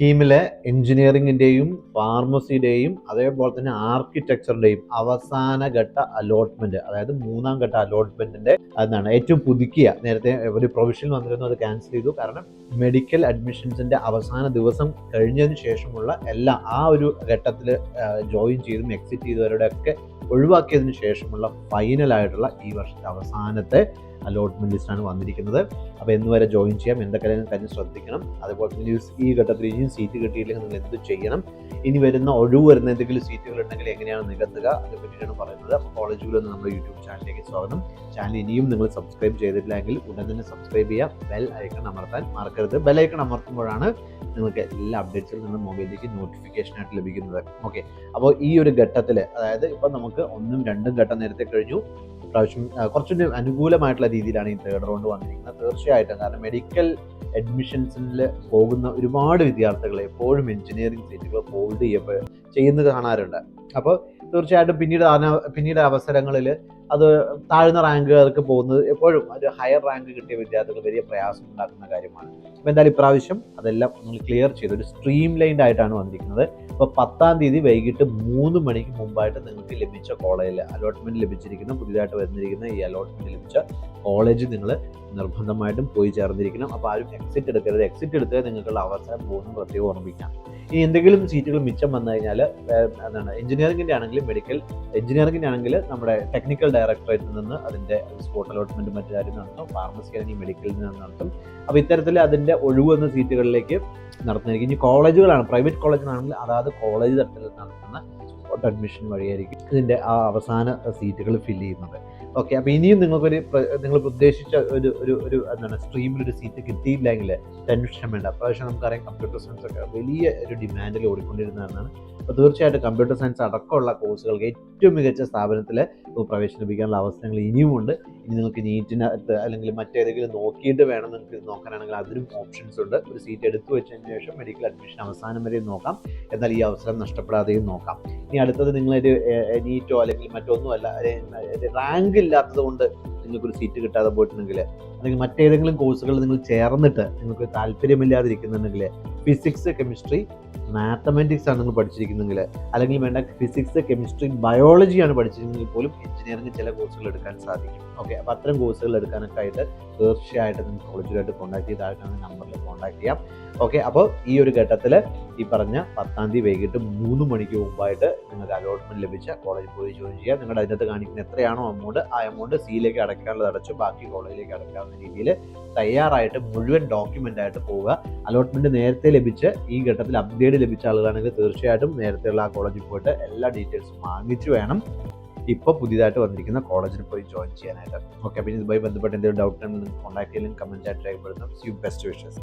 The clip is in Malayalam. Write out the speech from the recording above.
ടീമിലെ എഞ്ചിനീയറിംഗിൻ്റെയും ഫാർമസിയുടെയും അതേപോലെ തന്നെ ആർക്കിടെക്ചറിൻ്റെയും അവസാന ഘട്ട അലോട്ട്മെൻറ്റ്, അതായത് മൂന്നാം ഘട്ട അലോട്ട്മെൻറ്റിൻ്റെ എന്താണ് ഏറ്റവും പുതുക്കിയ, നേരത്തെ ഒരു പ്രൊവിഷൻ വന്നിരുന്നു, അത് ക്യാൻസൽ ചെയ്തു. കാരണം മെഡിക്കൽ അഡ്മിഷൻസിൻ്റെ അവസാന ദിവസം കഴിഞ്ഞതിന് ശേഷമുള്ള എല്ലാ ആ ഒരു ഘട്ടത്തിൽ ജോയിൻ ചെയ്തും എക്സിറ്റ് ചെയ്തവരുടെയൊക്കെ ഒഴിവാക്കിയതിന് ശേഷമുള്ള ഫൈനലായിട്ടുള്ള ഈ വർഷത്തെ അവസാനത്തെ അലോട്ട്മെൻറ്റ് ലിസ്റ്റാണ് വന്നിരിക്കുന്നത്. അപ്പോൾ എന്ന് വരെ ജോയിൻ ചെയ്യാം, എന്തൊക്കെ കാര്യം ശ്രദ്ധിക്കണം, അതുപോലെ തന്നെ ഈ ഘട്ടത്തിൽ ഇനിയും സീറ്റ് കിട്ടിയില്ലെങ്കിൽ നിങ്ങൾ എന്ത് ചെയ്യണം, ഇനി വരുന്ന ഒഴിവ് വരുന്ന എന്തെങ്കിലും സീറ്റുകൾ ഉണ്ടെങ്കിൽ എങ്ങനെയാണ് നികത്തുക, അതിനെപ്പറ്റിയാണ് പറയുന്നത്. അപ്പോൾ കോളേജുകളിൽ നിന്ന് നമ്മുടെ യൂട്യൂബ് ചാനലിലേക്ക് സ്വാഗതം. ചാനൽ ഇനിയും നിങ്ങൾ സബ്സ്ക്രൈബ് ചെയ്തിട്ടില്ലെങ്കിൽ ഉടൻ തന്നെ സബ്സ്ക്രൈബ് ചെയ്യുക, ബെൽ ഐക്കൺ അമർത്താൻ മറക്കരുത്. ബെൽ ഐക്കൺ അമർത്തുമ്പോഴാണ് നിങ്ങൾക്ക് എല്ലാ അപ്ഡേറ്റ്സും നിങ്ങളുടെ മൊബൈലിലേക്ക് നോട്ടിഫിക്കേഷനായിട്ട് ലഭിക്കുന്നത്. ഓക്കെ, അപ്പോൾ ഈ ഒരു ഘട്ടത്തിൽ, അതായത് ഇപ്പം നമുക്ക് 1ഉം 2ഉം ഘട്ടം നേരത്തെ കഴിഞ്ഞു, പ്രാവശ്യം കുറച്ചുകൂടി അനുകൂലമായിട്ടുള്ള രീതിയിലാണ് ഈ തേർഡ് റൗണ്ട് വന്നിരിക്കുന്നത്. തീർച്ചയായിട്ടും, കാരണം മെഡിക്കൽ അഡ്മിഷൻസിൽ പോകുന്ന ഒരുപാട് വിദ്യാർത്ഥികൾ എപ്പോഴും എഞ്ചിനീയറിംഗ് സീറ്റുകൾ ഹോൾഡ് ചെയ്യുന്നത് കാണാറുണ്ട്. അപ്പോൾ തീർച്ചയായിട്ടും പിന്നീട് അവസരങ്ങളിൽ അത് താഴ്ന്ന റാങ്കുകാർക്ക് പോകുന്നത് എപ്പോഴും ഒരു ഹയർ റാങ്ക് കിട്ടിയ വിദ്യാർത്ഥികൾ വലിയ പ്രയാസം ഉണ്ടാക്കുന്ന കാര്യമാണ്. അപ്പോൾ എന്തായാലും ഇപ്രാവശ്യം അതെല്ലാം നിങ്ങൾ ക്ലിയർ ചെയ്ത് ഒരു സ്ട്രീം ലൈൻഡ് ആയിട്ടാണ് വന്നിരിക്കുന്നത്. അപ്പോൾ 10-ാം തീയതി വൈകിട്ട് 3 മണിക്ക് മുമ്പായിട്ട് നിങ്ങൾക്ക് ലഭിച്ച കോളേജിൽ അലോട്ട്മെൻറ്റ് ലഭിച്ചിരിക്കുന്ന, പുതിയതായിട്ട് വന്നിരിക്കുന്ന ഈ അലോട്ട്മെൻറ്റ് ലഭിച്ച കോളേജ് നിങ്ങൾ നിർബന്ധമായിട്ടും പോയി ചേർന്നിരിക്കണം. അപ്പോൾ ആരും എക്സിറ്റ് എടുക്കരുത്. എക്സിറ്റ് എടുത്താൽ നിങ്ങൾക്കുള്ള അവസരം പോകുന്നു പ്രത്യേകം ഓർമ്മിക്കാം. ഇനി എന്തെങ്കിലും സീറ്റുകൾ മിച്ചം വന്നു കഴിഞ്ഞാൽ എന്താണ്, എഞ്ചിനീയറിംഗിൻ്റെ ആണെങ്കിൽ മെഡിക്കൽ എഞ്ചിനീയറിംഗിൻ്റെ ആണെങ്കിൽ നമ്മുടെ ടെക്നിക്കൽ ഡയറക്ടറേറ്റിൽ നിന്ന് അതിൻ്റെ സ്പോട്ട് അലോട്ട്മെൻറ്റ് മറ്റു കാര്യം നടത്തും. ഫാർമസി ആണെങ്കിൽ മെഡിക്കലിൽ നിന്ന് നടത്തും. അപ്പോൾ ഇത്തരത്തിൽ അതിൻ്റെ ഒഴിവെന്ന സീറ്റുകളിലേക്ക് നടത്തുന്നതായിരിക്കും. ഇനി കോളേജുകളാണ്, പ്രൈവറ്റ് കോളേജിലാണെങ്കിൽ അതാത് കോളേജ് തലത്തിൽ നടത്തുന്ന സ്പോട്ട് അഡ്മിഷൻ വഴിയായിരിക്കും ഇതിൻ്റെ ആ അവസാന സീറ്റുകൾ ഫില്ല് ചെയ്യുന്നത്. ഓക്കെ, അപ്പോൾ ഇനിയും നിങ്ങൾ ഉദ്ദേശിച്ച ഒരു എന്താണ് സ്ട്രീമിലൊരു സീറ്റ് കിട്ടിയില്ലെങ്കിൽ ടെൻഷൻ വേണ്ട. പ്രാവശ്യം നമുക്കറിയാം കമ്പ്യൂട്ടർ സയൻസ് ഒക്കെ വലിയ ഒരു ഡിമാൻഡിൽ ഓടിക്കൊണ്ടിരുന്നതാണ്. അപ്പോൾ തീർച്ചയായിട്ടും കമ്പ്യൂട്ടർ സയൻസ് അടക്കമുള്ള കോഴ്സുകൾക്ക് ഏറ്റവും മികച്ച സ്ഥാപനത്തിൽ പ്രവേശനം ലഭിക്കാനുള്ള അവസരങ്ങൾ ഇനിയും ഉണ്ട്. ഇനി നിങ്ങൾക്ക് നീറ്റിനകത്ത് അല്ലെങ്കിൽ മറ്റേതെങ്കിലും നോക്കിയിട്ട് വേണം നിങ്ങൾക്ക് നോക്കാനാണെങ്കിൽ അതിനും ഓപ്ഷൻസ് ഉണ്ട്. ഒരു സീറ്റ് എടുത്തു വെച്ചതിന് ശേഷം മെഡിക്കൽ അഡ്മിഷൻ അവസാനം വരെയും നോക്കാം, എന്നാൽ ഈ അവസരം നഷ്ടപ്പെടാതെയും നോക്കാം. ഇനി അടുത്തത് നിങ്ങളൊരു നീറ്റോ അല്ലെങ്കിൽ മറ്റൊന്നുമല്ല, റാങ്ക് ഇല്ലാത്തത് കൊണ്ട് നിങ്ങൾക്കൊരു സീറ്റ് കിട്ടാതെ പോയിട്ടുണ്ടെങ്കിൽ, അല്ലെങ്കിൽ മറ്റേതെങ്കിലും കോഴ്സുകൾ നിങ്ങൾ ചേർന്നിട്ട് നിങ്ങൾക്ക് താല്പര്യമില്ലാതിരിക്കുന്നുണ്ടെങ്കിൽ, ഫിസിക്സ്, കെമിസ്ട്രി, മാത്തമാറ്റിക്സ് ആണ് നിങ്ങൾ പഠിച്ചിരിക്കുന്നെങ്കിൽ, അല്ലെങ്കിൽ വേണ്ട ഫിസിക്സ്, കെമിസ്ട്രി, ബയോളജിയാണ് പഠിച്ചിരിക്കുന്നെങ്കിൽ പോലും എഞ്ചിനീയറിംഗ് ചില കോഴ്സുകൾ എടുക്കാൻ സാധിക്കും. ഓക്കെ, അപ്പോൾ അത്തരം കോഴ്സുകൾ എടുക്കാനൊക്കെ ആയിട്ട് തീർച്ചയായിട്ടും നിങ്ങൾക്ക് കോളേജുമായിട്ട് കോൺടാക്ട് ചെയ്ത് ആൾക്കാണ് നമ്പറിൽ കോൺടാക്ട് ചെയ്യാം. ഓക്കെ, അപ്പോൾ ഈ ഒരു ഘട്ടത്തിൽ ഈ പറഞ്ഞ 10-ാം തീയതി വൈകിട്ട് 3 മണിക്ക് മുമ്പായിട്ട് നിങ്ങൾക്ക് അലോട്ട്മെൻറ്റ് ലഭിച്ച കോളേജിൽ പോയി ജോയിൻ ചെയ്യുക. നിങ്ങളുടെ അതിനകത്ത് കാണിക്കുന്ന എത്രയാണോ എമൗണ്ട്, ആ എമൗണ്ട് സിയിലേക്ക് അടയ്ക്കാനുള്ളത് അടച്ച് ബാക്കി കോളേജിലേക്ക് അടയ്ക്കാവുന്ന രീതിയിൽ തയ്യാറായിട്ട് മുഴുവൻ ഡോക്യുമെൻ്റ് ആയിട്ട് പോവുക. അലോട്ട്മെൻറ്റ് നേരത്തെ ലഭിച്ച് ഈ ഘട്ടത്തിൽ അപ്ഗ്രേഡ് ലഭിച്ച ആളുകളാണെങ്കിൽ തീർച്ചയായിട്ടും നേരത്തെയുള്ള ആ കോളേജിൽ പോയിട്ട് എല്ലാ ഡീറ്റെയിൽസും വാങ്ങിച്ചു വേണം ഇപ്പോൾ പുതിയതായിട്ട് വന്നിരിക്കുന്ന കോളേജിൽ പോയി ജോയിൻ ചെയ്യാനായിട്ട്. ഓക്കെ, അപ്പോൾ ഇതുമായി ബന്ധപ്പെട്ട് എന്തെങ്കിലും ഡൗട്ട് ഉണ്ടെങ്കിൽ കോൺടാക്ട് ചെയ്യലും കമൻറ്റ് ആയിട്ട് രേഖപ്പെടുത്താം. Best wishes.